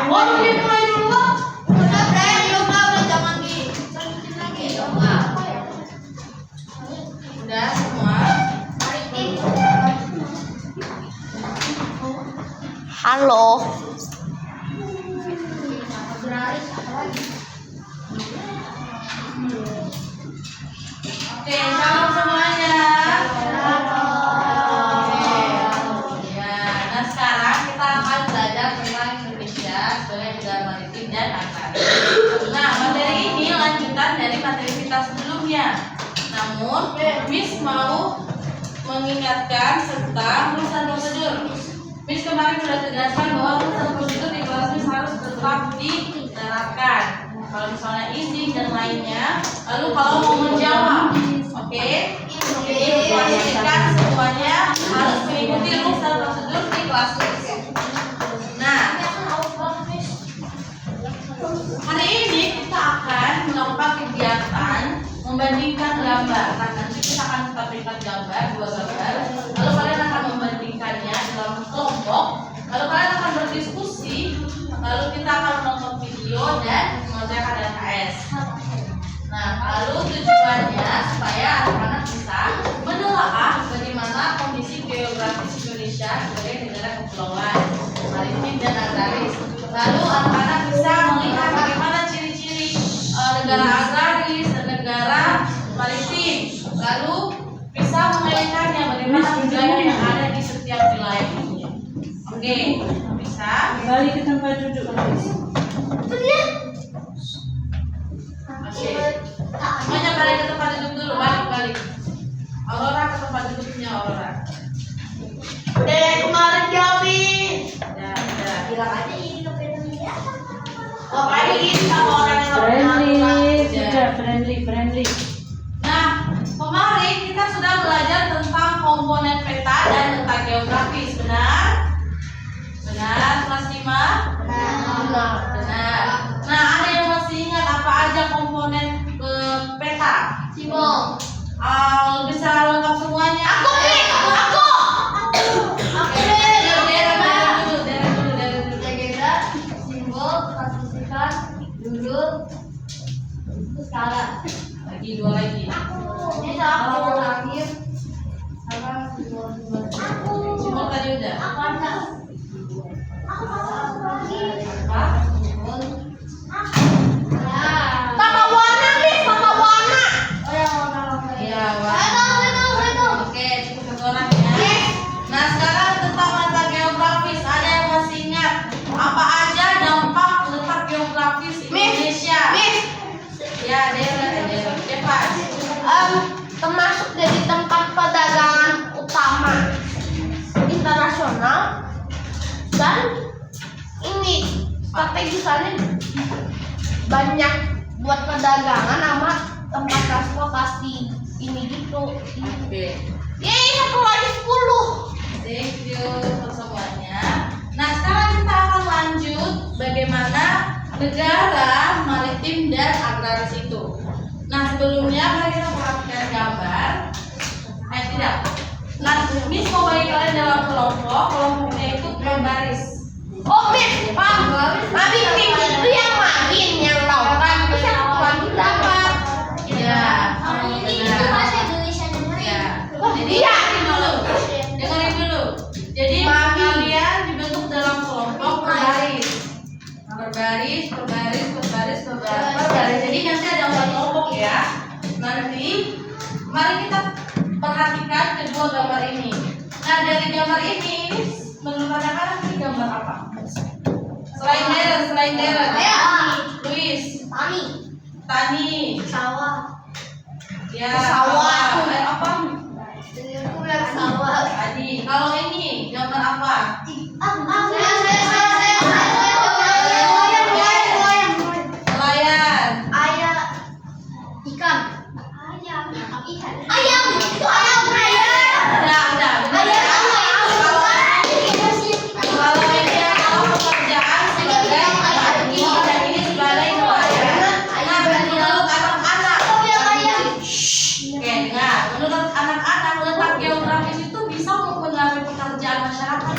dimulai dulu. Udah, Bre, udah jangan dilanjutin lagi. Udah semua. Halo. Oke, shalom semuanya. Nah sekarang kita akan belajar tentang Indonesia sebagai negara maritim dan agraris. Nah, materi ini lanjutan dari materi kita sebelumnya. Namun, Miss mau mengingatkan tentang rules dan prosedur. Miss kemarin sudah tegaskan bahwa rules dan prosedur di kelas Miss harus tetap diterapkan. Kalau misalnya izin dan lainnya, lalu kalau mau menjawab, oke? Pastikan semuanya harus mengikuti rules dan prosedur di kelas Miss. Nah, hari ini kita akan melakukan kegiatan membandingkan gambar. Nah, nanti kita akan tampilkan gambar, dua gambar. Lalu kalian akan membandingkannya dalam kelompok. Lalu kalian akan berdiskusi. Lalu kita akan menonton video dan mengerjakan LKS. Nah, lalu tujuannya supaya anak-anak bisa menelaah bagaimana kondisi geografis Indonesia sebagai negara kepulauan, maritim dan agraris. Lalu anak-anak bisa melihat bagaimana ciri-ciri negara agraris dan negara maritim. Lalu bisa mengaitkannya bagaimana budaya yang ada di setiap wilayah ini. Oke, bisa. Kembali ke tempat duduk. Oke. Semuanya balik ke tempat duduk dulu, balik. Aurora ke tempat duduknya Aurora. Kemarin jawabin. Ya. Bilang aja ini kepentingan. Ngapain ini sama orang yang Friendly. Nah, kemarin kita sudah belajar tentang komponen peta dan tentang geografis, benar? Benar, kelas 5? Benar. Nah, ada yang masih ingat apa aja komponen peta? Simong. Bisa lengkap semuanya? Aku. Dari dulu. Legenda, simbol, kasuskan, dulu, skala. Dua lagi. Ini sama terakhir sama simbol. Simbol tadi udah. Apa? Pakai warna nih, pakai warna. Iya, Oke, cukup satu orang ya. Nah, sekarang tentang letak geografis. Ada yang masih ingat apa aja dampak letak geografis Indonesia? Ya, Depas. Termasuk dari tempat perdagangan utama internasional dan ini strategisannya banyak buat perdagangan sama tempat transportasi ini gitu. Oke. Yeay, satu lagi 10. Thank you untuk semuanya. Nah, sekarang kita akan lanjut bagaimana negara maritim dan agraris itu. Nah, sebelumnya mari kita perhatikan gambar. Tidak. Nah, Miss mau bagi kalian dalam kelompoknya itu berbaris. Oh, Miss, Mami itu yang main, yang lautan, terus yang lagi dapat. Iya. Ya. Jadi dengerin dulu. Jadi kalian dibentuk dalam kelompok berbaris. Jadi nanti ada 4 kelompok ya. Nanti mari kita perhatikan kedua gambar ini. Nah, dari gambar ini menurut anak-anak ini gambar apa? Selain Darren. Luis. Tani. Sawah. Ya. Sawah. Apa? Sawah. Adi. Kalau ini gambar apa? Nelayan. Ikan. Ayam. Itu ayam. Udah. Kalau ini adalah pekerjaan sebagai petani dan ini sebagai nelayan. Nah, menurut anak-anak. Oke, dengar. Menurut anak-anak letak geografis itu bisa mempengaruhi pekerjaan masyarakat.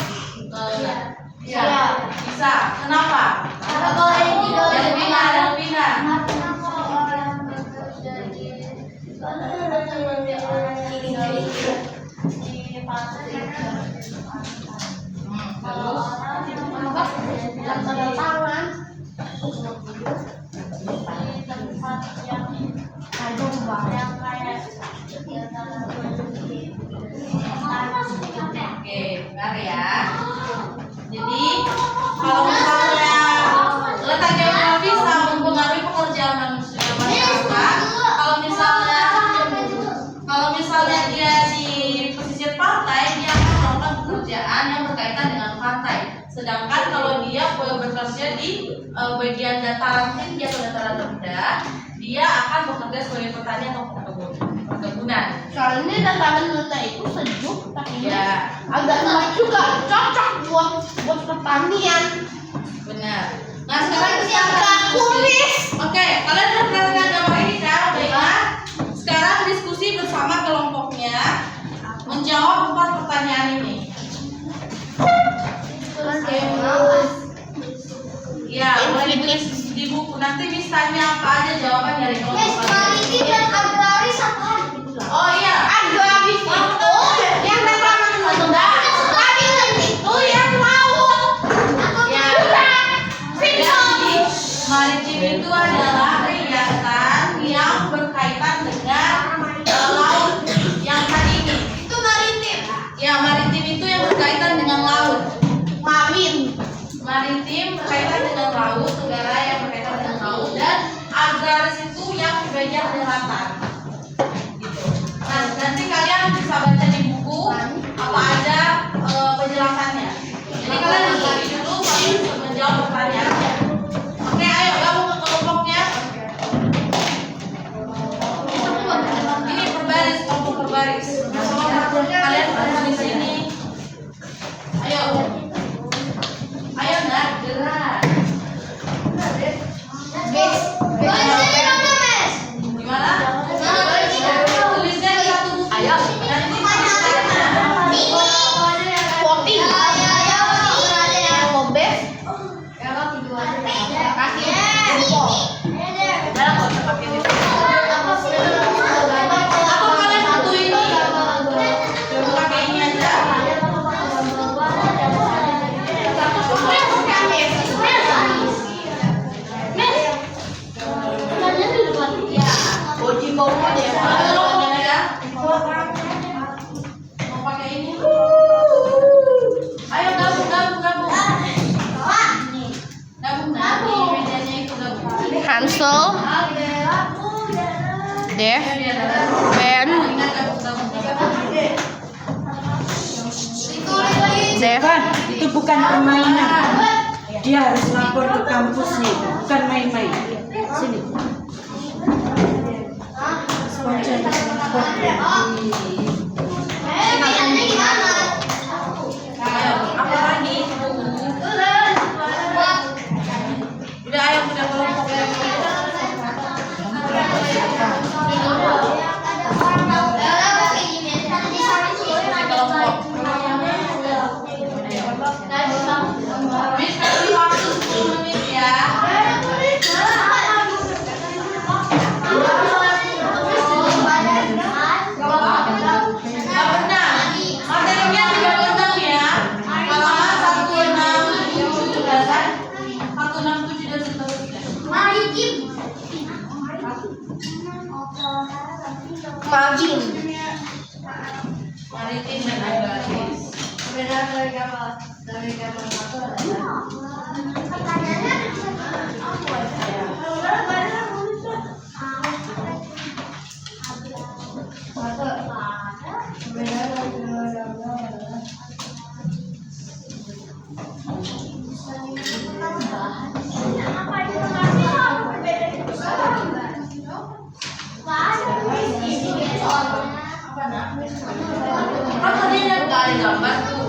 dia bekerja di bagian dataran tinggi atau dataran rendah, dia akan bekerja sebagai petani atau perkebunan. Soalnya dataran rendah itu sejuk, tapi Ya, agak gelap juga, cocok buat pertanian. benar. Nah, sekarang Siapa kumis? Oke, kalian udah perhatikan gambar ini kan? Baiklah. Sekarang diskusi bersama kelompoknya menjawab 4 pertanyaan ini. Ya, mulai ditulis di buku. Nanti Miss tanya apa aja jawaban dari kelompok kalian. Oh iya, Agraris itu yang dataran rendah, maritim itu yang laut. ya. Jadi, maritim itu adalah kegiatan yang berkaitan dengan laut yang tadi ini. Itu maritim. Ya, maritim itu yang berkaitan dengan laut. Maritim berkaitan dengan laut, negara yang berkaitan dengan laut, dan agraris itu yang di bagian daratan. Gitu. Nah, nanti kalian bisa baca di buku apa aja penjelasannya. Jadi kalian dengerin dulu baru bisa menjawab pertanyaannya. Oke, ayo gabung ke kelompoknya. Ini berbaris, kelompok berbaris. Kalian berada di sini. Ayo. Ayo nak, gerak. Gimana? Tulisnya di satu buku. Ayo. Nanti tulisnya. Voting. Atau kalian satu ini. Pakai ini aja. Mau pakai ini? Ayo gabung. Gabung nanti medianya itu gabung. Hansel, Dev, Ben, Ingat gabung. Dev. Itu bukan permainan. Dia harus lapor ke kampusnya, bukan main-main. Sini. Sponsor lapor di Ayo, apa lagi? Udah ayo udah kelompok ya. Miss kasih waktu 10 menit ya. Nggak benar. Materinya tidak benar ya. Halaman 167 dan seterusnya. Maritim dan agraris. Kan tadi nggak ada gambar tuh.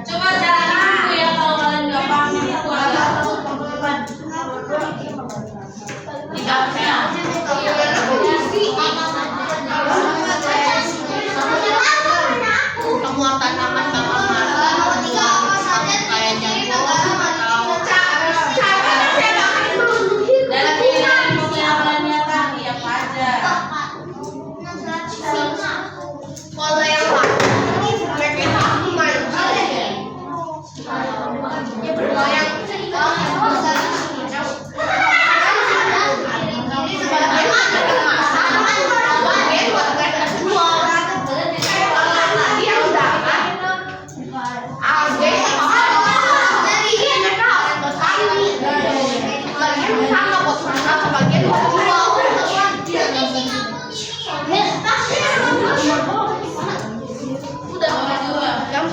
Coba jalanin dulu ya kalau kalian nggak paham itu ada tidaknya. Semua tanaman bakal mati. Kayak jagung atau Dan pilihan yang kalian nyatakan apa aja? kalau yang lain mereka aku main kalau yang Udah dua. yang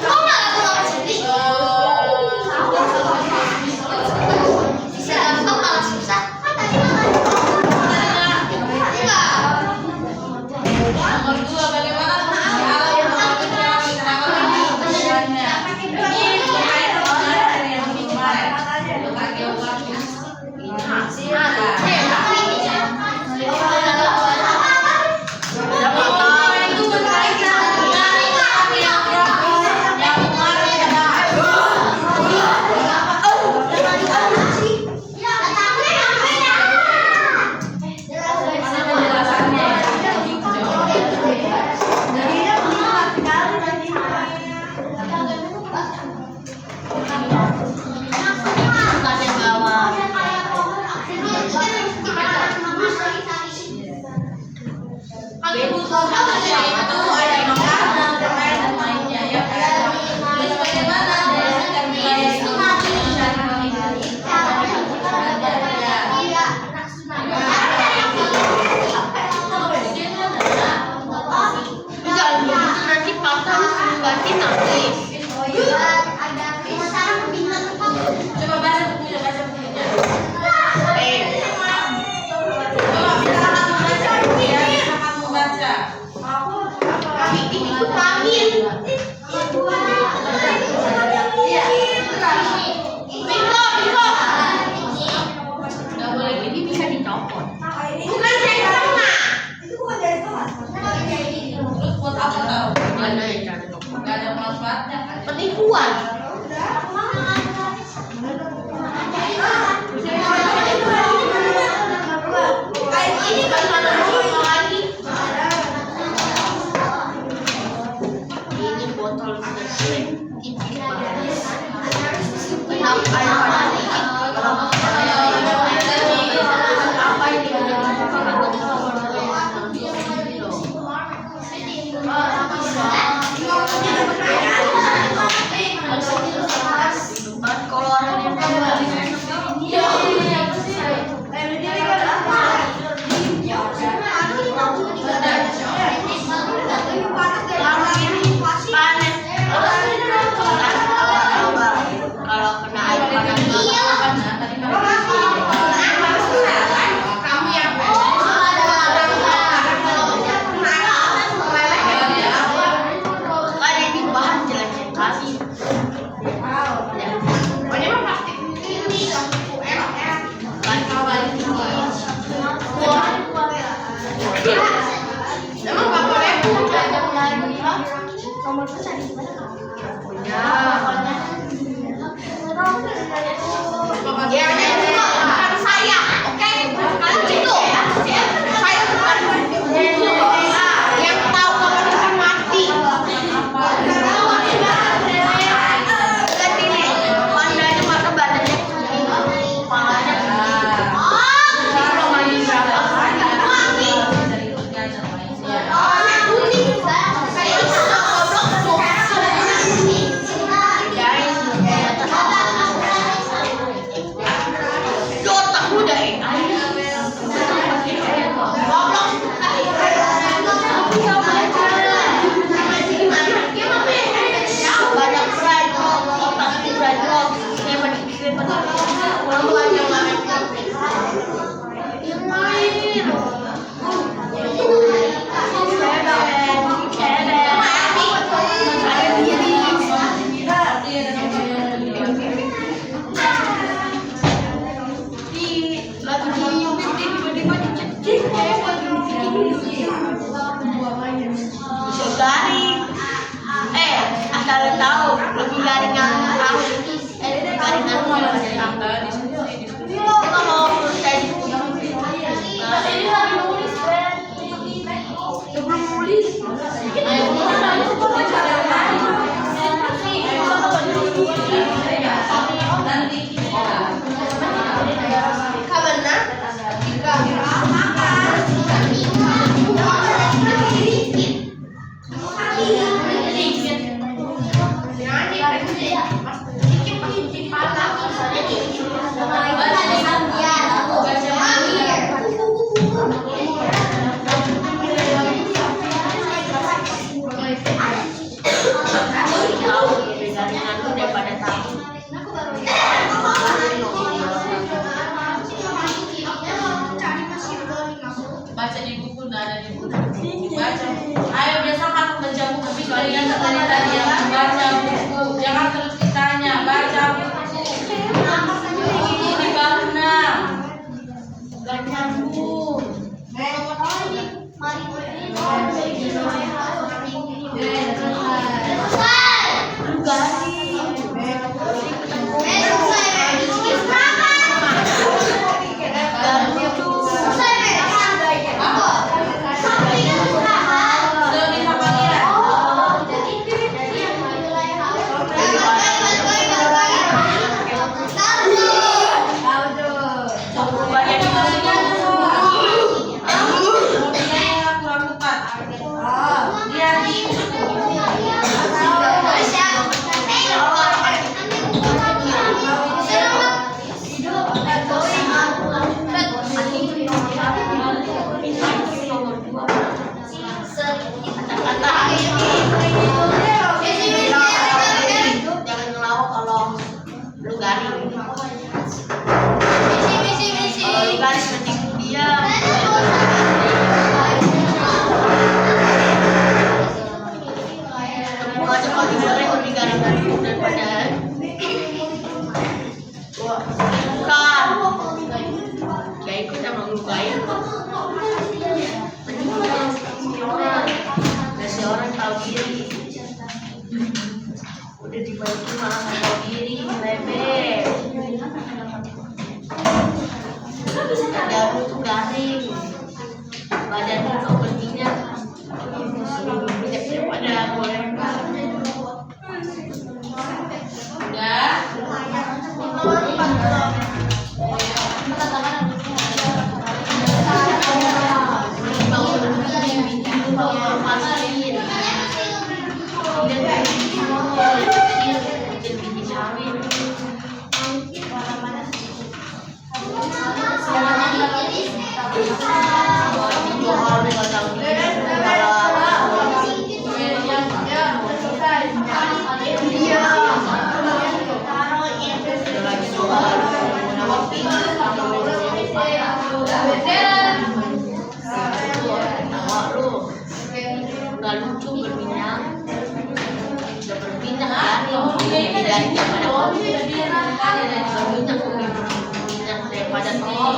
daripada telur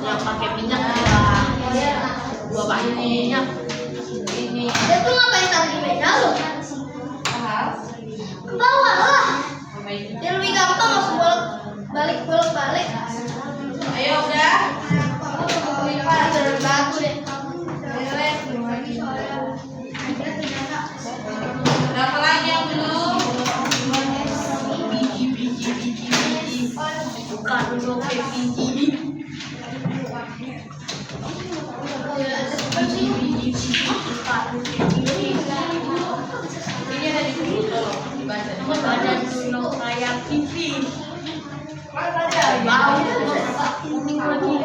yang pakai minyak dua bahan minyak ini. Dia tuh ngapain taruh di meja lo? Ke bawah lah. Dia lebih gampang langsung balik. Ayo udah. Bagus deh. Berapa lagi yang belum? Bukan dulu kayak biji. Ini ada di dulu tolong dibaca. Badan dulu kayak pipi. Bau kuning lagi.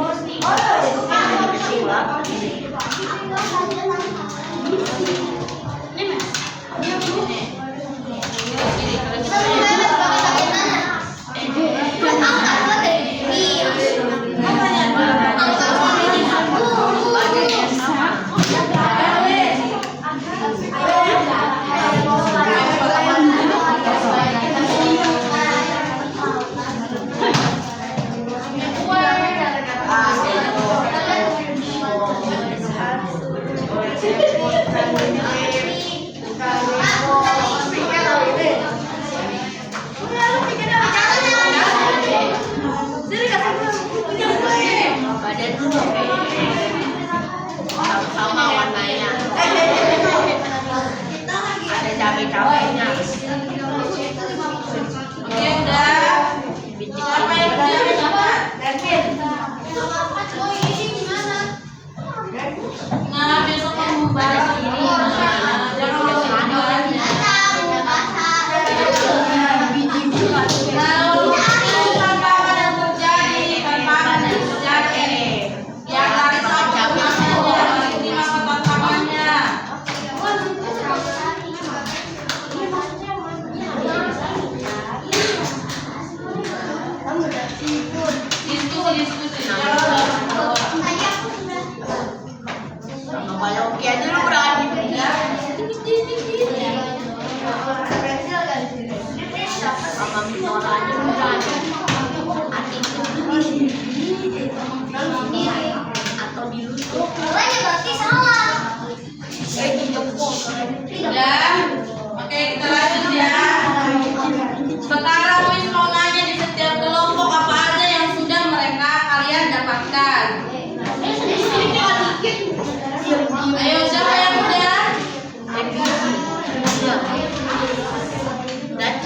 Sama warnanya. Ada cabai-cabainya. Oke udah. Apa yang udah coba? Nah besok kamu bahas ini. Jangan lupa. Oke aja lu berani. Sama Minora aja berani. Atau dilusuk. Boleh berarti salah. Udah. Oke kita lanjut ya. Sekarang Miss mau nanya di setiap kelompok apa aja yang sudah kalian dapatkan. Ayo siapa yang udah?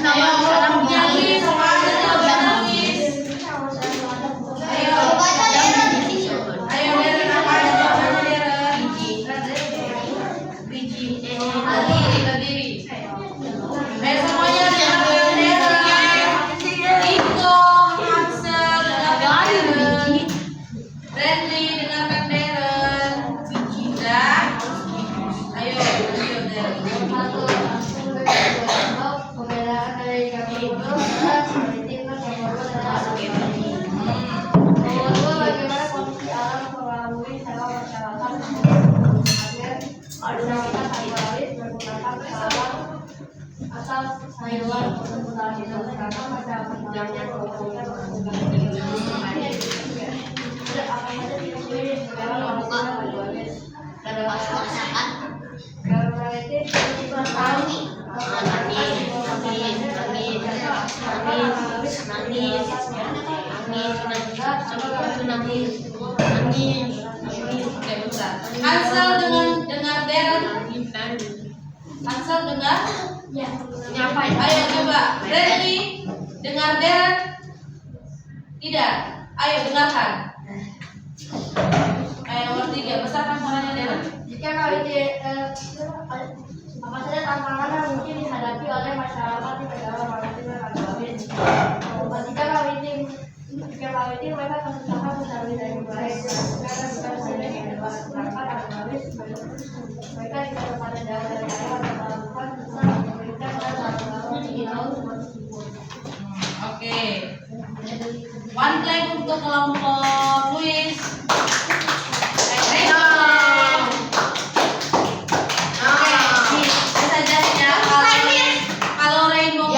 Ayo punya list apa aja yang udah nulis. Ayo Deren apa aja jawabannya Deren? Berdiri. Ayo semuanya dengarkan Deren. Iko, Hansel, dengarkan Deren. Randy, dengarkan Deren. Udah? Ayo Deren. Hansel dengar Deren. Hansel dengar? Ya. Ngapain? Ayo coba. Randy dengar Deren? Tidak. Ayo dengarkan. Ayo nomor 3. Besarkan suaranya Deren. Jika apa saja tantangan yang mungkin dihadapi oleh masyarakat di negara maritim dan agrawin. Jika maritim mereka kesusahan mencari dari baik karena bukan saja yang dapat masyarakat agrawin mereka juga pada daerah dari air atau melakukan usaha memberikan dan lalu di laut tersebut. Oke. One flag untuk kelompok Luis. Kalau Rainbow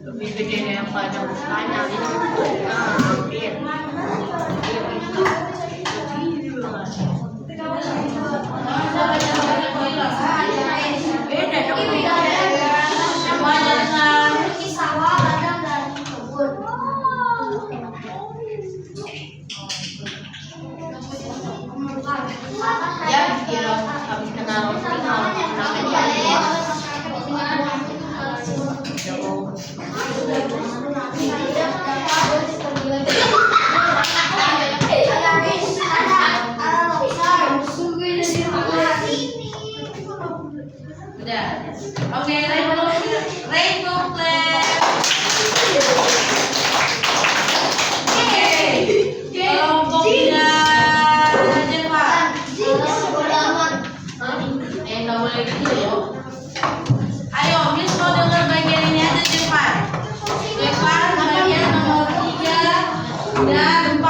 Lebih gede daripada mukanya gitu. Nah, hampir. Beda dong. Semuanya dengan sawah, ladang, dan kebun. ya kira habis kena roti udah. Oke, rainbow flag. Kelompoknya Jepang. Nggak boleh gitu ya. Ayo, Miss mau dengar bagian ini aja Jepang. Jepang bagian nomor 3 dan 4.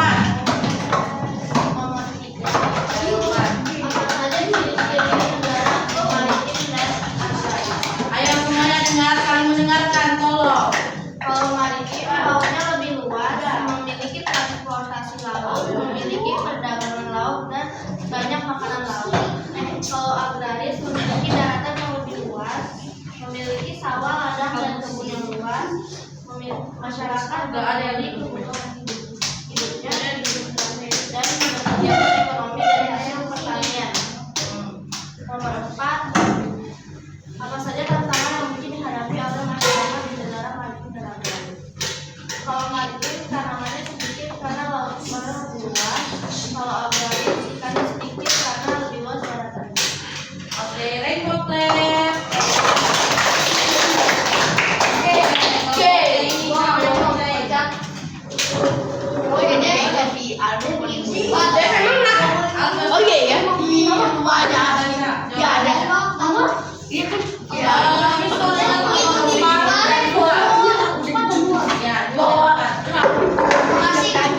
Ayo semuanya mendengarkan tolong. Kalau maritim lautnya lebih luas, memiliki transportasi laut, memiliki perdagangan laut dan banyak makanan laut. Kalau agraris memiliki daratan yang lebih luas, memiliki sawah, ladang dan kebun yang luas. Masyarakat beralih kebutuhan hidupnya dan bekerja ekonomi dari hasil pertanian. Nomor 4, apa saja tantangan yang mungkin dihadapi oleh masyarakat di negara maritim dan agraris? Kalau maritim tanamannya sedikit karena lautnya lebih luas. Kalau agraris ikannya sedikit karena lebih luas daratannya. Oke, rainbow flag. Oh iya ya, ya ada. Iya kan? Ya, Miss mau dengar tolong. Ya, Masih kan?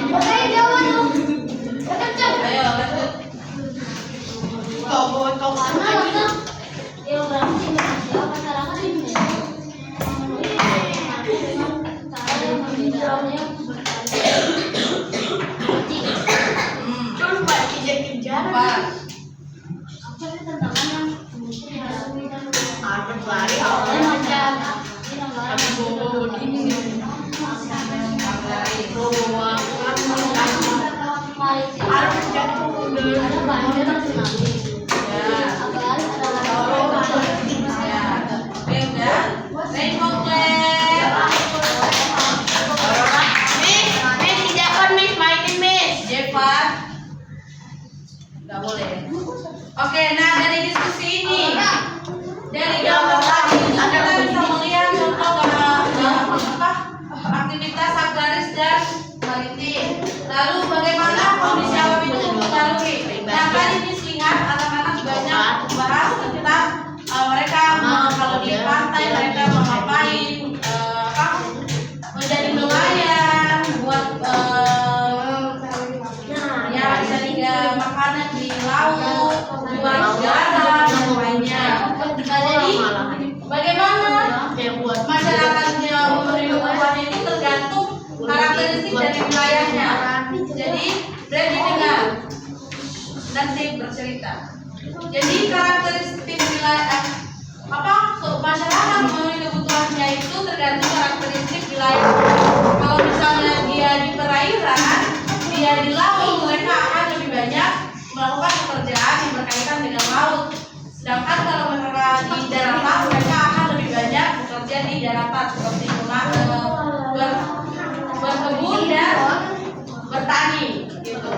Oke, jawab dong. Kencang. ayo lanjut. Empat. Rainbow flag. Jepang. Nggak boleh. Oke, nah dari diskusi ini, dari gambar tadi kita bisa melihat contoh aktivitas agraris dan maritim. Lalu bagaimana kondisi alam itu mempengaruhi. Nah, tadi Miss lihat anak-anak banyak bahas tentang mereka kalau di pantai mereka mau ngapain, menjadi nelayan, buat ya bisa juga makanan di laut, buat garam dan lainnya. Nah, jadi bagaimana masyarakatnya kehidupan ini tergantung karakteristik dari wilayahnya. Jadi Brady dengar nanti bercerita. Jadi karakteristik wilayah masyarakat memenuhi kebutuhannya itu tergantung karakteristik wilayah. Kalau laut. Sedangkan kalau mereka di daratan, mereka akan lebih banyak bekerja di daratan seperti berkebun dan bertani gitu.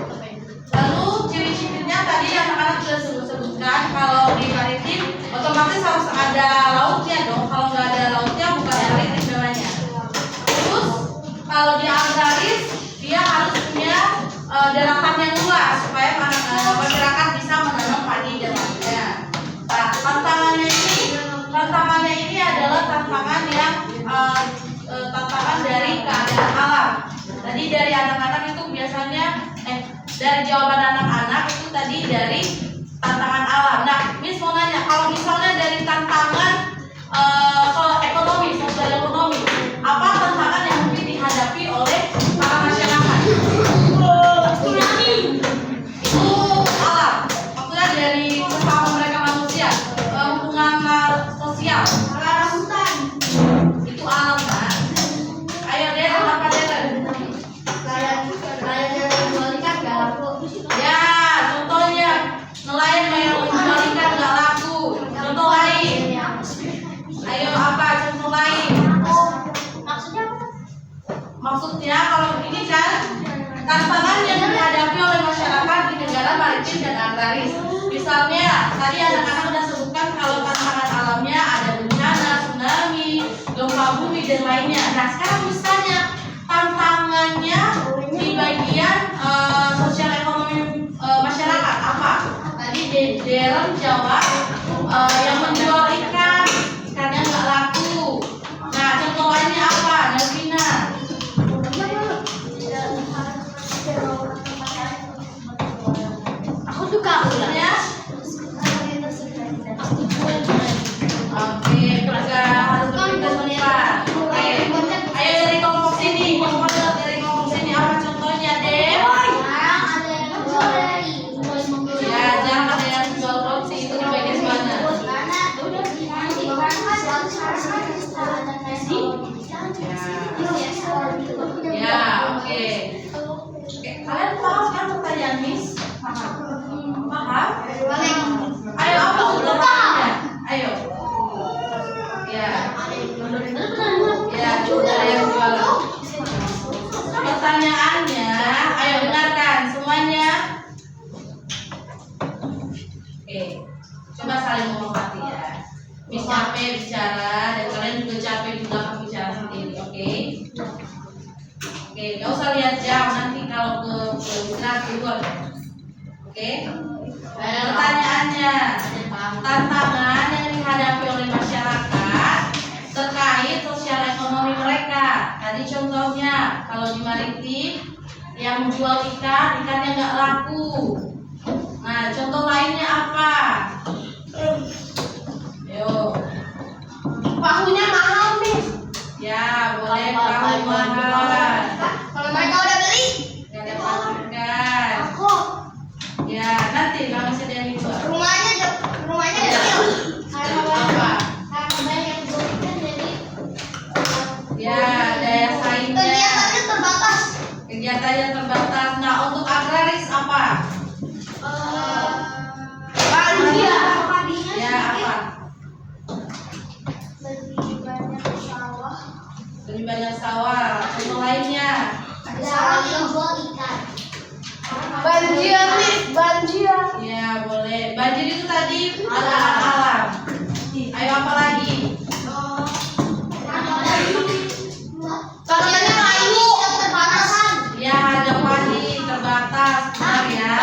Lalu ciri-cirinya tadi anak-anak sudah sebutkan, kalau di maritim otomatis harus ada lautnya dong. Kalau nggak ada lautnya bukan maritim namanya. Terus kalau di agraris dia harus punya daratan yang luas supaya masyarakat bisa menanam padi dan lainnya. Nah, tantangannya ini adalah tantangan yang tantangan dari keadaan alam. Tadi dari anak-anak itu biasanya dari jawaban anak-anak itu tadi dari tantangan alam. Nah, Miss mau nanya, kalau misalnya dari tantangan ekonomi, sosial ekonomi, apa tantangan yang mungkin dihadapi oleh para masyarakat? Itu alam, maksudnya dari sesama mereka manusia, hubungan sosial, hutan, itu alam kan? Ayo deh, apa deh? Ya, contohnya nelayan yang menjual ikan nggak laku. Contoh lain. Ayo apa contoh lain? Maksudnya kalau ini kan tantangan yang dihadapi oleh masyarakat di negara maritim dan agraris. Misalnya tadi anak-anak sudah sebutkan kalau tantangan alamnya ada bencana, tsunami, gempa bumi dan lainnya. Nah sekarang misalnya tantangannya di bagian sosial ekonomi masyarakat apa? Tadi Deren jawab yang menjual ikannya nggak laku. Nah contoh lainnya apa? Nelvina? Aku suka Ya? Oke, juga harus berkesimpulan. Oke, ayo dari kelompok sini, dari kelompok sini apa contohnya, Dev? Ya, jangan ada yang jual roti itu di bagian mana? Ya, oke. Kalian paham kan pertanyaan Miss? Paham? Ayo apa pertanyaannya? Ayo. Ya. Ya, sudah yang jualan. Pertanyaannya, ayo dengarkan semuanya. Oke, coba saling menghormati ya. Miss capek bicara dan kalian juga capek juga bicara sendiri, oke? Oke, nggak usah lihat jam nanti kalau ke istirahat keluar. Oke? Pertanyaannya, tantangan yang dihadapi oleh masyarakat terkait sosial ekonomi mereka. Tadi contohnya, kalau di maritim yang menjual ikannya nggak laku. Nah, contoh lainnya apa? Yo. Pahunya mahal, Miss. Ya, boleh perahu mahal. Kalau mereka udah beli, Gak ada pastikan. aku Ya, nanti kami sediain juga. rumahnya kecil. Apa? Karena banyak belikan jadi Ya, daya saingnya. kegiatannya terbatas. Kegiatannya terbatas. Nah, untuk agraris apa? Padinya Ya, apa? lebih banyak sawah. Lebih banyak sawah. Contoh lainnya. Ada yang jual ikan. Banjir, Miss, banjir. Ya, boleh. Banjir itu tadi tantangan alam. Ayo apa lagi? Katanya kayu terbatasan. Ya, harga padi terbatas. Benar ya.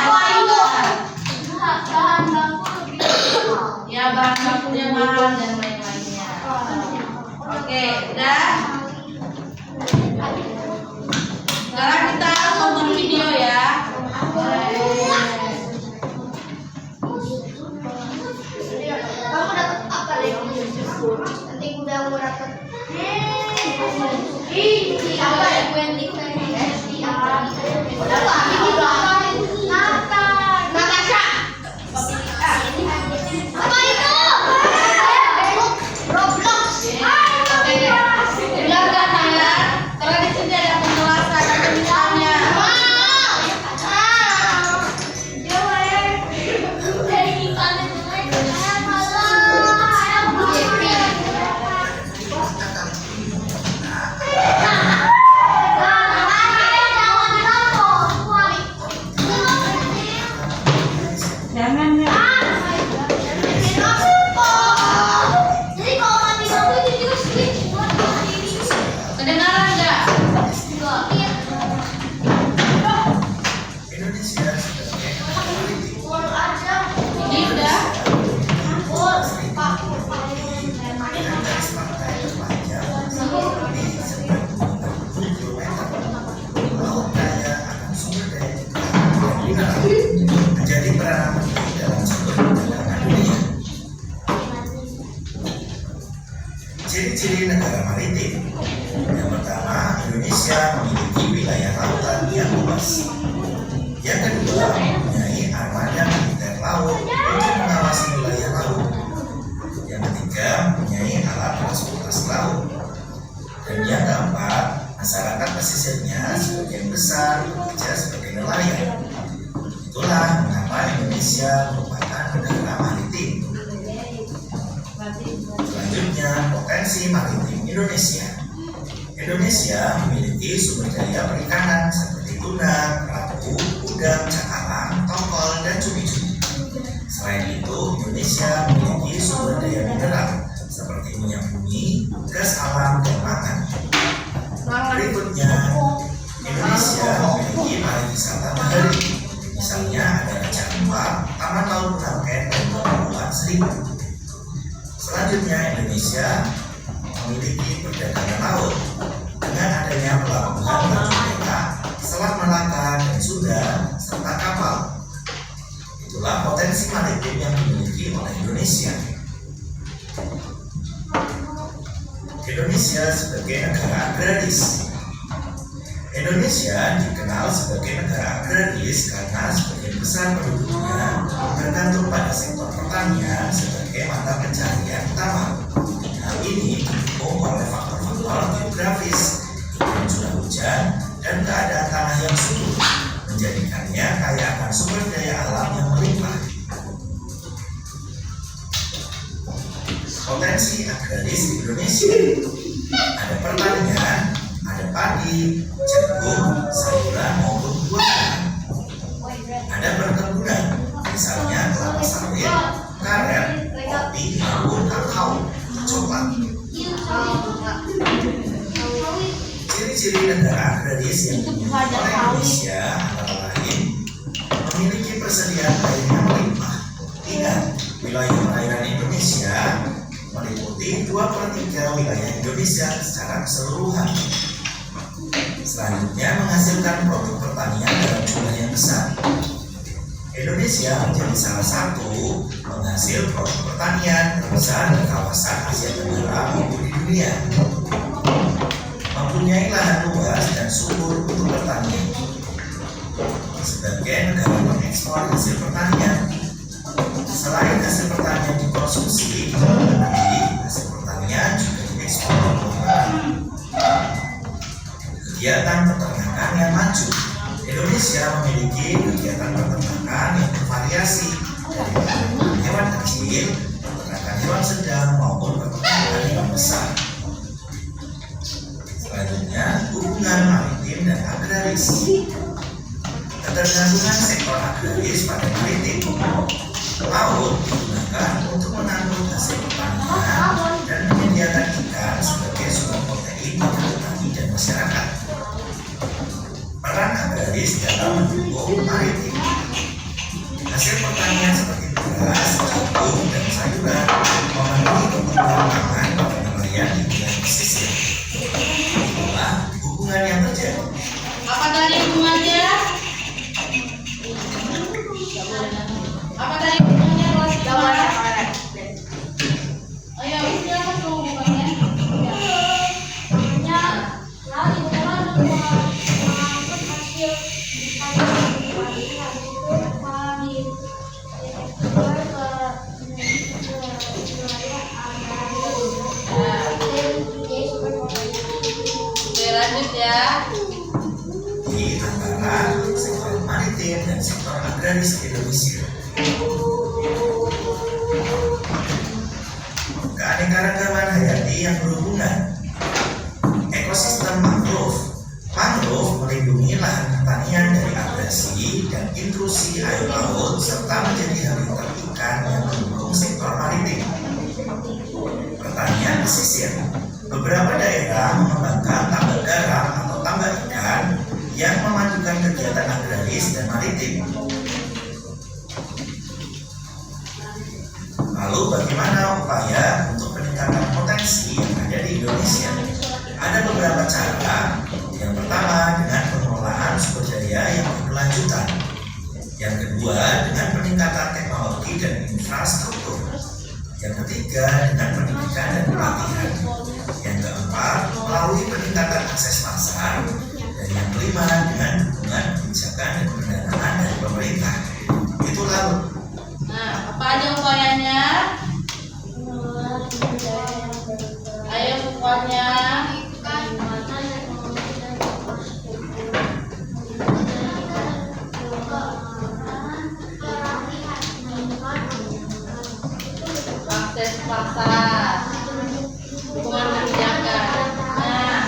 Kayu. Bahan baku lebih mahal. Ya, bahan bakunya mahal dan lain-lainnya. Oke, udah. Sekarang kita nonton video ya. Kamu dapat apa deh? Nanti udah mau dapat. Apa ya? Wendy. Udah lah, ini belakang. Natasha. Apa itu? Roblox. Belakang ya. Karena di sini ada penjelasan ada misalnya. Ciri-ciri negara maritim. Yang pertama, Indonesia memiliki wilayah lautan yang luas. Yang kedua, mempunyai armada militer laut untuk mengawasi wilayah laut. Yang ketiga, mempunyai alat transportasi laut. Dan yang keempat, masyarakat pesisirnya sebagian besar bekerja sebagai nelayan. Itulah mengapa Indonesia merupakan negara maritim. Selanjutnya, potensi maritim Indonesia. Indonesia memiliki sumber daya perikanan seperti tuna, kerapu, udang, cakalang, tongkol, dan cumi-cumi. Selain itu, Indonesia memiliki sumber daya mineral seperti minyak bumi, gas alam, dan pangan. Berikutnya, Indonesia memiliki pariwisata bahari. Misalnya ada Raja Ampat, Taman Laut Bunaken, dan Kepulauan Seribu. Selanjutnya, Indonesia memiliki perdagangan laut dengan adanya pelabuhan Tanjung Selat Malaka, dan Sunda, serta kapal. Itulah potensi maritim yang dimiliki oleh Indonesia. Indonesia sebagai negara agraris. Indonesia dikenal sebagai negara agraris karena sebagian besar penduduknya bergantung pada sektor pertanian sebagai mata pencaharian utama. Hal ini didukung oleh faktor-faktor geografis, iklim curah hujan, dan keadaan tanah yang subur, menjadikannya kaya akan sumber daya alam yang melimpah. Potensi agraris di Indonesia. Ada pertanian, ada padi, jagung, sayuran maupun buah-buahan. Ada perkebunan, misalnya kelapa sawit, karet, kopi, maupun kakao, coklat. Ciri-ciri negara agraris yang dimiliki oleh Indonesia antara lain memiliki persediaan air yang melimpah. Ingat, wilayah perairan Indonesia meliputi 2/3 wilayah Indonesia secara keseluruhan. Selanjutnya, menghasilkan produk pertanian dalam jumlah yang besar. Indonesia menjadi salah satu penghasil produk pertanian terbesar di kawasan Asia Tenggara maupun di dunia. Mempunyai lahan luas dan subur untuk pertanian. Sebagai negara pengekspor hasil pertanian, selain hasil pertanian dikonsumsi di dalam negeri, hasil pertanian juga diekspor ke luar negeri. Kegiatan peternakan yang maju. Indonesia memiliki kegiatan peternakan yang bervariasi dari peternakan hewan kecil, peternakan hewan sedang maupun peternakan hewan besar. Selanjutnya, hubungan maritim dan agraris. Ketergantungan sektor agraris pada maritim. Laut digunakan untuk mengandung hasil pertanian dan menyediakan ikan sebagai sumber protein bagi petani dan masyarakat. Peran agraris dalam mendukung maritim. Hasil pertanian seperti beras, jagung, dan sayuran memenuhi kebutuhan pangan para nelayan di wilayah pesisir. Itulah hubungan yang terjadi. Apa tadi hubungannya? Apa tadi hubungannya kelas 5? Ayo, ini apa tuh hubungannya? Namanya laut itu kan mengangkut hasil Oke, lanjut ya. Di antara sektor maritim dan sektor agraris Indonesia. Keanekaragaman hayati yang berhubungan. Ekosistem mangrove. Mangrove melindungi lahan pertanian dari abrasi dan intrusi air laut serta menjadi habitat ikan yang mendukung sektor maritim. Pertanian pesisir. Beberapa daerah mengembangkan tambak garam atau tambak ikan yang memadukan kegiatan agraris dan maritim. Lalu bagaimana upaya untuk peningkatan potensi yang ada di Indonesia? Ada beberapa cara. Yang pertama, dengan pengelolaan sumber daya yang berkelanjutan. Yang kedua, dengan peningkatan teknologi dan infrastruktur. Yang ketiga, dengan pendidikan dan pelatihan. melalui peningkatan akses pasar, dan yang kelima dengan dukungan kebijakan dan pendanaan dari pemerintah. Itu lalu. Nah, apa aja upayanya? Ayo upaya. Akses pasar, dukungan kebijakan. Nah,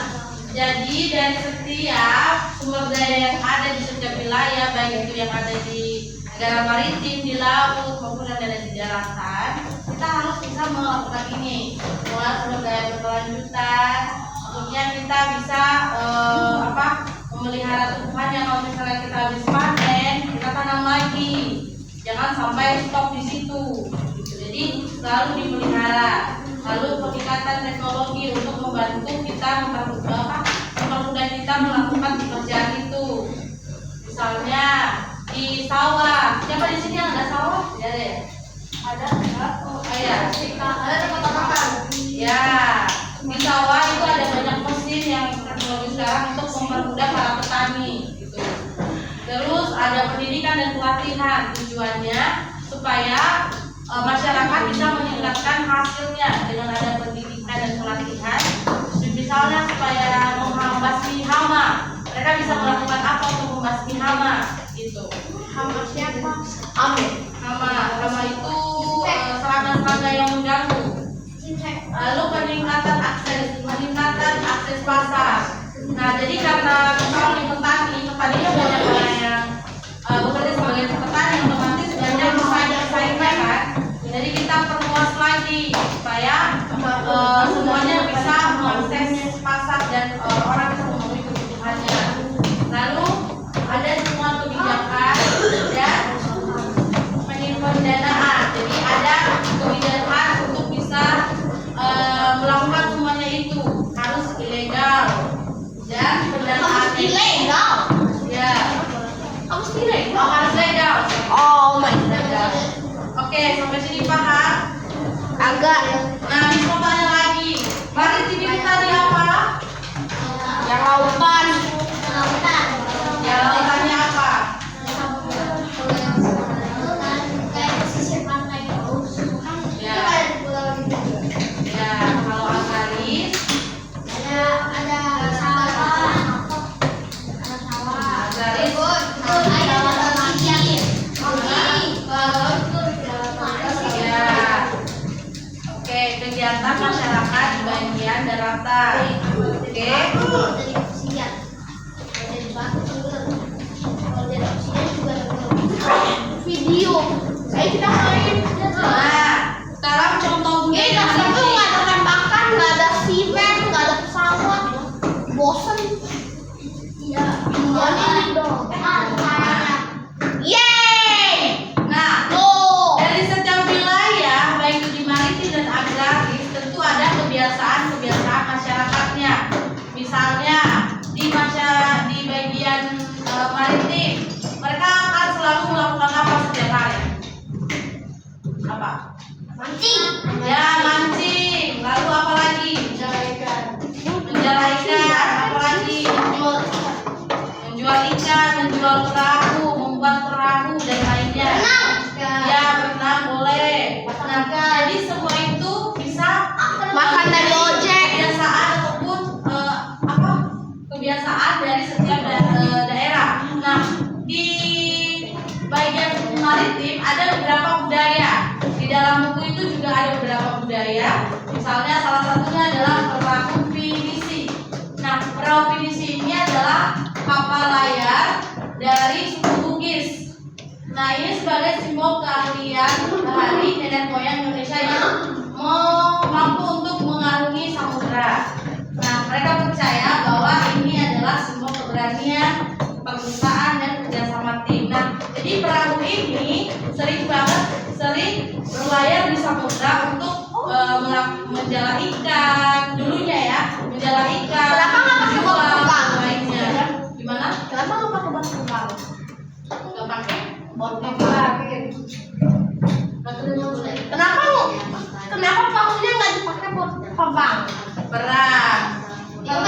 jadi dari setiap sumber daya yang ada di setiap wilayah, baik itu yang ada di negara maritim, di laut maupun yang ada di daratan, kita harus bisa melakukan ini. Mulai sumber daya berkelanjutan, maksudnya kita bisa memelihara tumbuhannya. Kalau misalnya kita habis panen, kita tanam lagi, jangan sampai stop di situ. Jadi selalu dipelihara. Lalu peningkatan teknologi untuk membantu kita mempermudah kita melakukan pekerjaan itu. Misalnya di sawah, siapa di sini yang ada sawah? Ya deh. Ada enggak? Oh iya. Ada tempat-tempat. Ya, di sawah itu ada banyak mesin yang teknologi sekarang untuk mempermudah para petani. Gitu. Terus ada pendidikan dan pelatihan, tujuannya supaya masyarakat bisa meningkatkan hasilnya dengan ada pendidikan dan pelatihan. Misalnya supaya membasmi hama, mereka bisa melakukan apa untuk membasmi hama? Gitu. Hama siapa? Hama itu serangga-serangga yang mengganggu. Lalu peningkatan akses pasar. Nah, jadi karena misalnya di petaninya banyak orang yang bekerja sebagai petani, otomatis banyak pesaing-pesaingnya kan. Jadi kita perluas lagi supaya semuanya bisa mengakses pasar dan orang bisa memenuhi kebutuhannya. Lalu ada semua kebijakan dan pendanaan. Jadi ada kebijakan untuk bisa melakukan semuanya itu, harus ilegal dan pendanaan Ilegal? ya Harus ilegal? harus legal. Oh my god. Oke, sampai sini paham? Agak. Nah, bisa tanya lagi. Maritim itu tadi apa? Yang lautan. Ya, lautannya apa? Ya, ya kalau Akaris, ya. Oke, kegiatan masyarakat di bagian daratan. Oke. Video. Ayo kita main. Nah, sekarang contoh Nggak seru, nggak ada tembakan, nggak ada simen, nggak ada pesawat. Bosen. Iya. Ini dong. Yeay. Nah, Tuh. dari setiap wilayah, baik itu di maritim dan agraris, tentu ada kebiasaan masyarakatnya. Misalnya di bagian maritim, mereka akan selalu melakukan apa setiap hari? Apa? Mancing. Ya, mancing. Lalu apa lagi? Menjala ikan. Apa lagi? Menjual ikan, menjual perahu, membuat perahu dan lainnya. Ya, berenang boleh. Nah, jadi semua itu bisa Makan dari ojek. kebiasaan ataupun kebiasaan dari setiap daerah. Nah, di bagian maritim ada beberapa budaya. Di dalam buku itu juga ada beberapa budaya. Misalnya salah satunya adalah perahu pinisi. Nah, perahu pinisi ini adalah kapal layar dari suku Bugis. Nah, ini sebagai simbol keahlian dari nenek moyang Indonesia yang mampu untuk mengarungi samudera. Nah, mereka percaya bahwa ini adalah simbol keberanian, kepemimpinan dan kerjasama tim. Nah, jadi perahu ini sering berlayar di samudera untuk menjala ikan dulunya ya, menjala ikan. Kenapa nggak pakai bot terbang? Lainnya. Gimana? Kenapa nggak pakai bot terbang? Nggak pakai? Bot terbang. Kenapa perahunya nggak dipakai bot terbang? Perang. Kenapa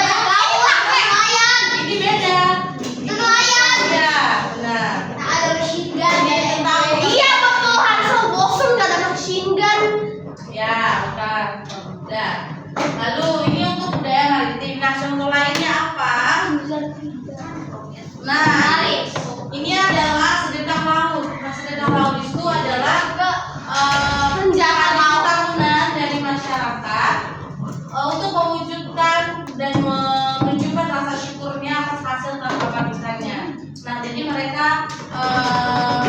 menunjukkan dan menunjukkan rasa syukurnya atas hasil tangkapan ikannya. Nah, jadi mereka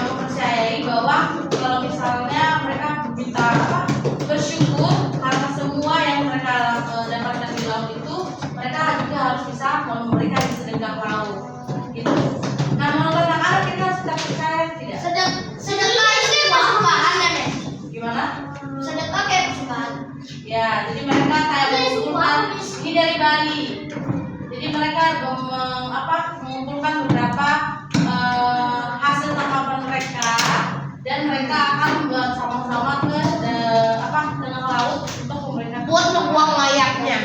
mempercayai bahwa kalau misalnya mereka minta bersyukur karena semua yang mereka dapatkan di laut itu, mereka juga harus bisa memberikan sedekah laut. Gitu. Nah, menurut anak-anak kita sudah percaya tidak? Sedekah itu kayak persembahan kan ya? Gimana? Sedekah kayak persembahan. Ya, jadi mereka kayak mengumpulkan ini dari Bali. Jadi mereka mengumpulkan beberapa hasil tangkapan mereka dan mereka akan bersama-sama ke tengah laut untuk memberikan Buat ngebuang layaknya.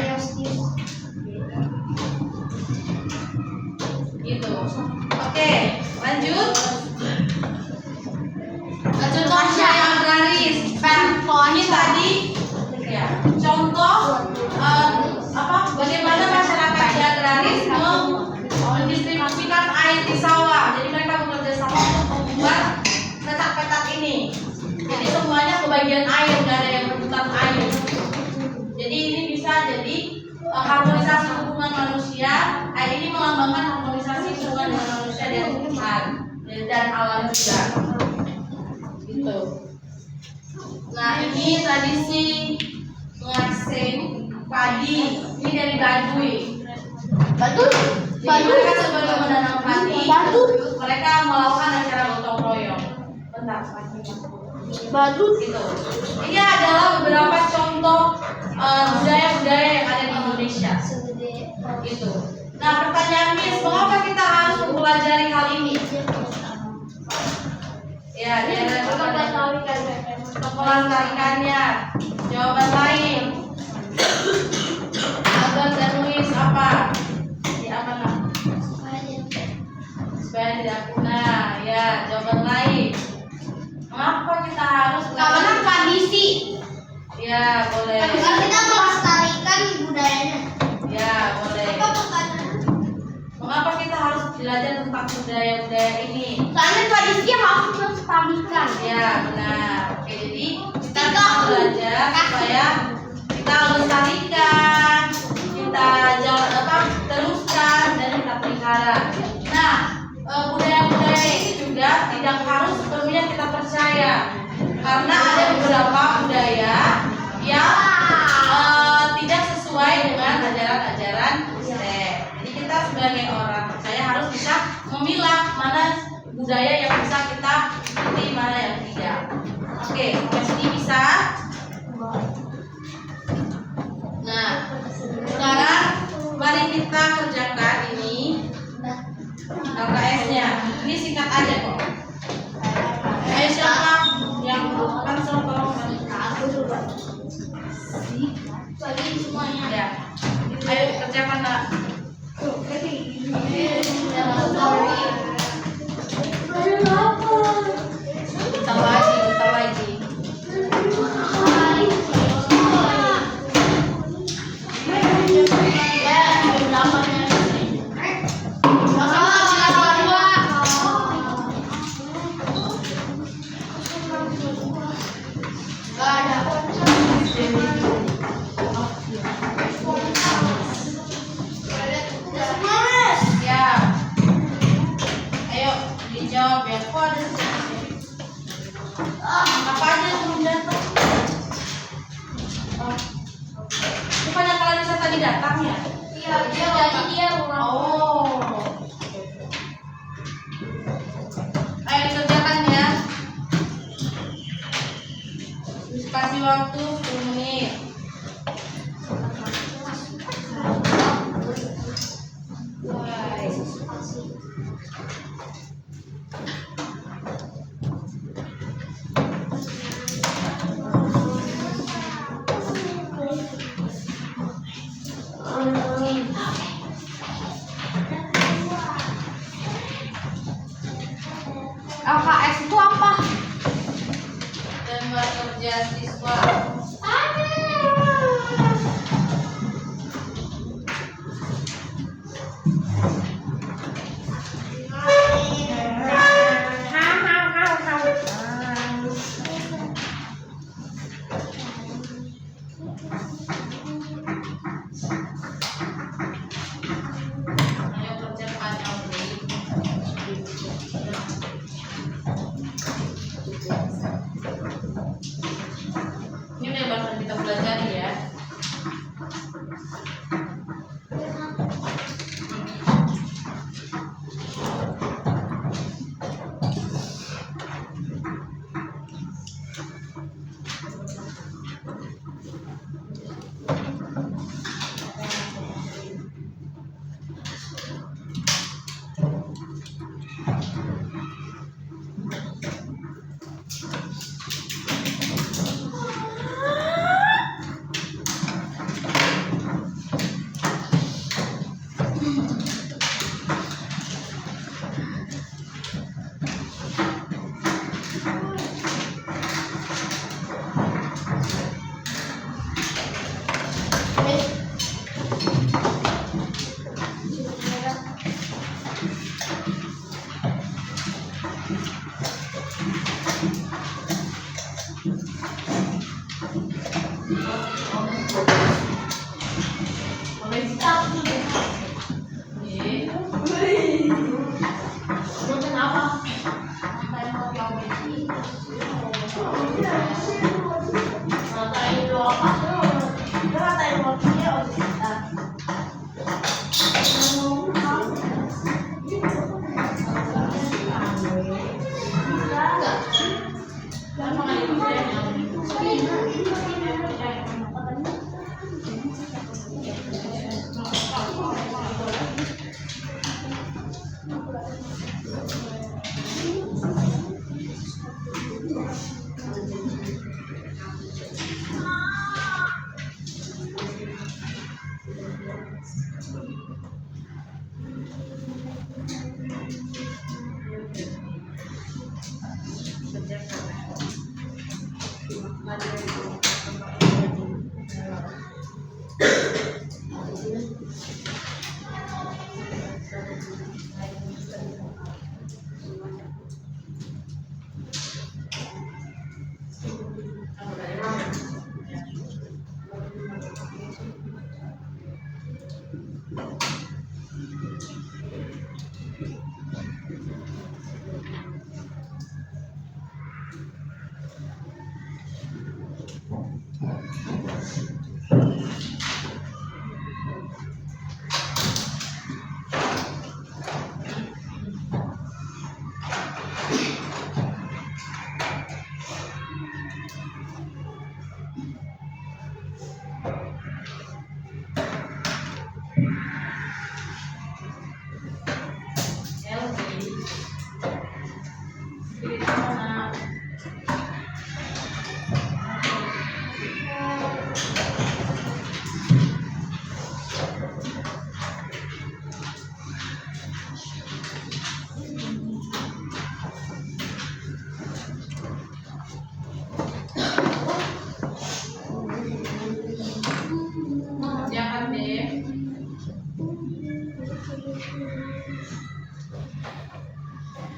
gitu. Oke, lanjut. Lanjut budaya agraris. Ini tadi ya, contoh bagaimana masyarakat di agraris mendistribusikan air di sawah. Jadi mereka bekerja sama untuk membuat petak-petak ini. Jadi semuanya kebagian air, nggak ada yang rebutan air. Jadi ini bisa jadi harmonisasi hubungan manusia. Air ini melambangkan harmonisasi hubungan dengan manusia dan Tuhan dan alam juga. Gitu. Nah, ini tradisi mengasing padi. Ini dari Baduy. Jadi mereka sebelum menanam padi, mereka melakukan acara gotong royong. Bentar, gitu. Ini adalah beberapa contoh budaya-budaya yang ada di Indonesia. Gitu. Nah, pertanyaan Miss, mengapa kita harus mempelajari hal ini? Ya, dia ada untuk melestarikannya. Jawaban lain. Agar dan Luis apa? Apa nak? Supaya tidak punah. Ya, jawaban lain. Mengapa kita harus Karena tradisi. Ya, boleh. Karena kita melestarikan budayanya. Ya, boleh. Apa pertanyaan? Mengapa kita harus belajar tentang budaya-budaya ini? Karena tradisi harus melestarikan. Ya, benar. Oke, jadi kita harus belajar supaya kita lestarikan, kita teruskan dan kita pelihara. Nah, budaya-budaya ini juga tidak harus sepenuhnya kita percaya, karena ada beberapa budaya yang tidak sesuai dengan ajaran-ajaran Islam. Jadi kita sebagai orang percaya harus bisa memilah mana budaya yang bisa kita ikuti, mana yang tidak. Oke, sampai sini bisa. Nah, sekarang mari kita kerjakan ini LKS-nya. Ini singkat aja kok. Ayo siapa yang bukan tolong Bagi semuanya. ya. Ayo kerjakan nak. Kita lagi. Ya. Ayo dijawab ya. Kok ada apa aja yang belum datang? Bukannya kalian bisa tadi datang ya? Iya, jadi dia Oh. Ayo dikerjakan ya. Kasih waktu 10 menit.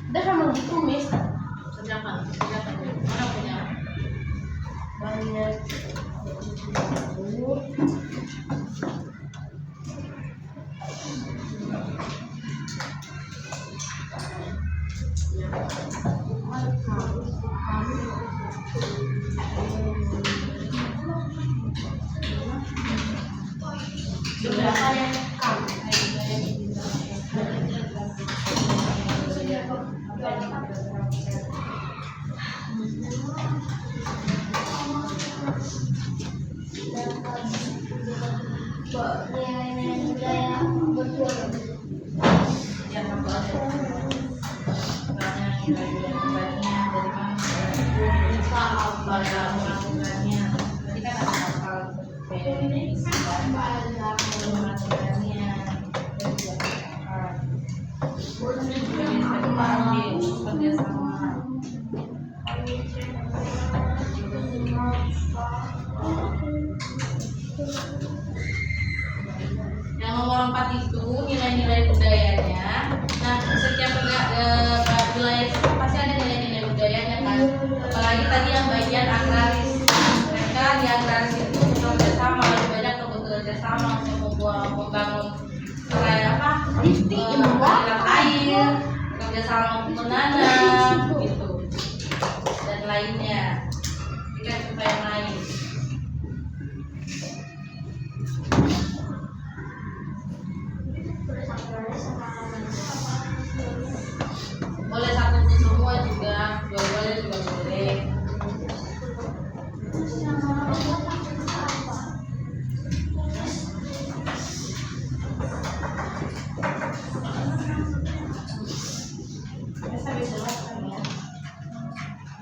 Udah sama ditumis. Kerjakan mana punya Banyak. Berapa yang yang apa aja banyak nilai-nilainya dari mana pada melakukannya tadi kan ada hafal melakukannya dan juga kerjasama yang nomor 4 itu nilai-nilai budayanya. Nah, setiap wilayah itu pasti ada nilai-nilai budayanya kan. Apalagi tadi yang bagian agraris, mereka di agraris itu bekerja sama, lebih banyak bekerja sama untuk membangun kayak apa? Aliran air, bekerja sama menanam, gitu dan lainnya. Jika supaya lain. Boleh satu semua juga, boleh juga boleh.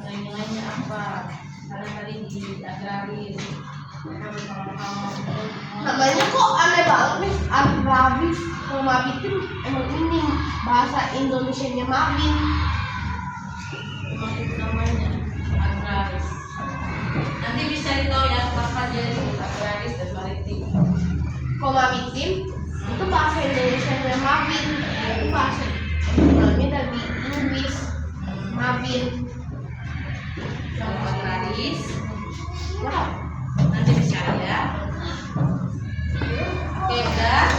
Nilai-nilainya apa? Karena tadi di agraris mereka bersama-sama. namanya kok aneh banget nih, agraris. Kalau Mabit itu emang ini bahasa Indonesianya Mabin. Itu namanya agraris. Nanti bisa ditahu ya pas pelajaran agraris dan maritim. Komavitim itu bahasa Indonesia Mavin, itu bahasa Jepangnya dari Lubis Mavin. Contoh Laris. Wow. Nanti bicara ya. Oke, udah.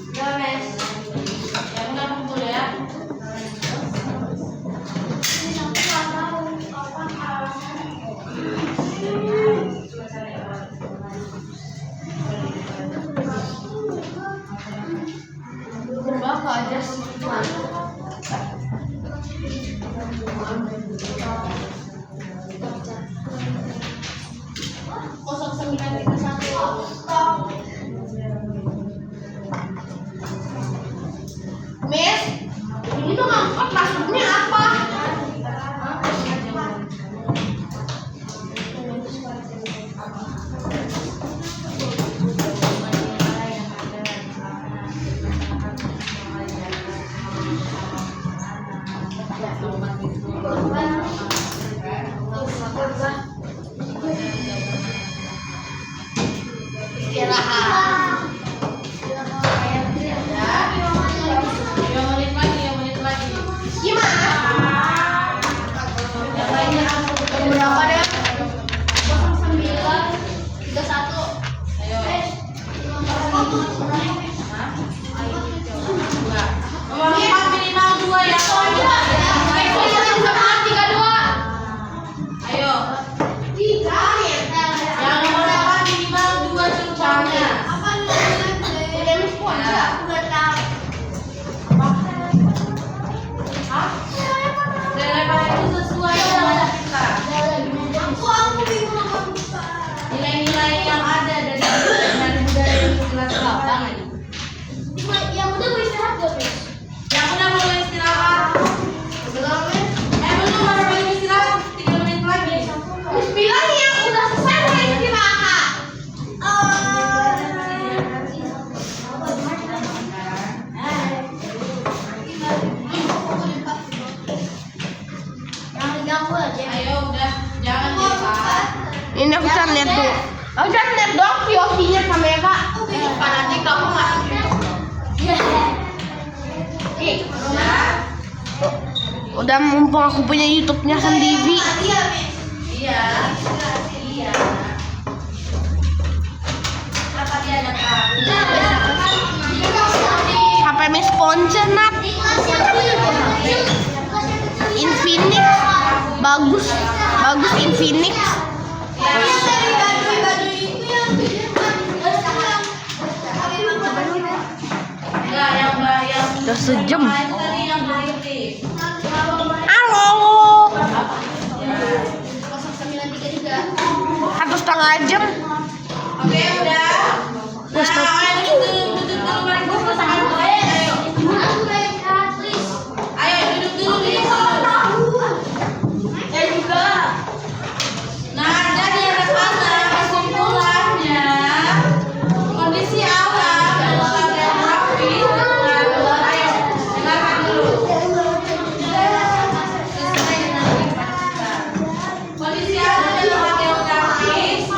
Udah, Mes. Yang udah kumpul ya. Berapa aja sih? Kosong 931. Miss, ini tuh ngangkut maksudnya apa? Istirahat. 5 menit lagi, 5 menit lagi. Gimana? Yang lainnya Berapa deh? 0931. ayo. Hah? 2. Minimal 2 ya. Ayo. Yang nomor 8 minimal 2 celupannya. Hah? Relevan itu sesuai dengan kita. Nilai-nilai yang ada dari budaya kelas 8. Yang udah mau istirahat. Belum baru mau istirahat 3 menit lagi. Ayo udah, jangan lupa. Ini aku cari lihat tuh. Aku cari lihat dong POV-nya kamera. Nanti kamu masih. Udah mumpung aku punya YouTube-nya sendiri. Iya. Iya. Apa dia ada HP Miss sponsor nat. Infinix. Bagus Infinix. Enggak, yang Udah sejam. lain tadi yang berhenti. Halo. 1,5 jam. Oke, udah. Wah, stop. Ayo duduk dulu, mari kita selesaikan dulu. Ayo duduk dulu. Nah, jadi anak-anak kesimpulannya kondisi alam dalam geografis dengan ayo dengarkan dulu. Kondisi alam dalam geografis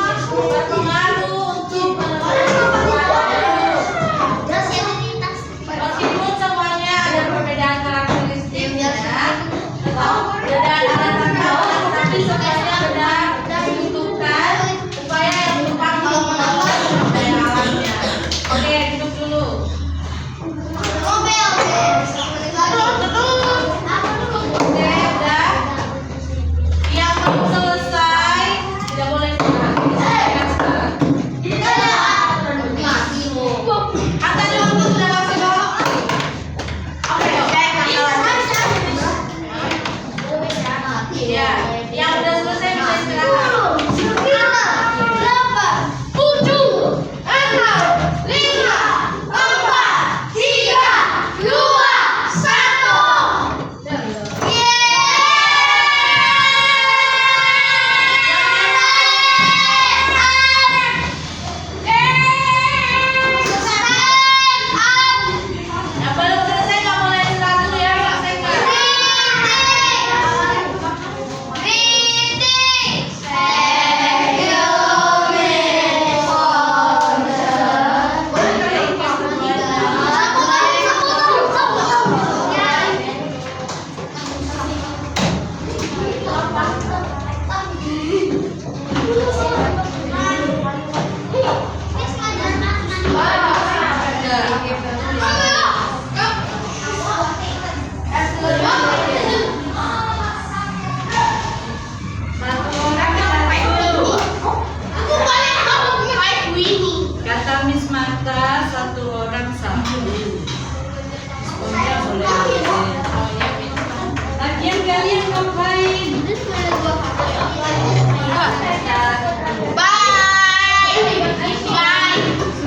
Kak.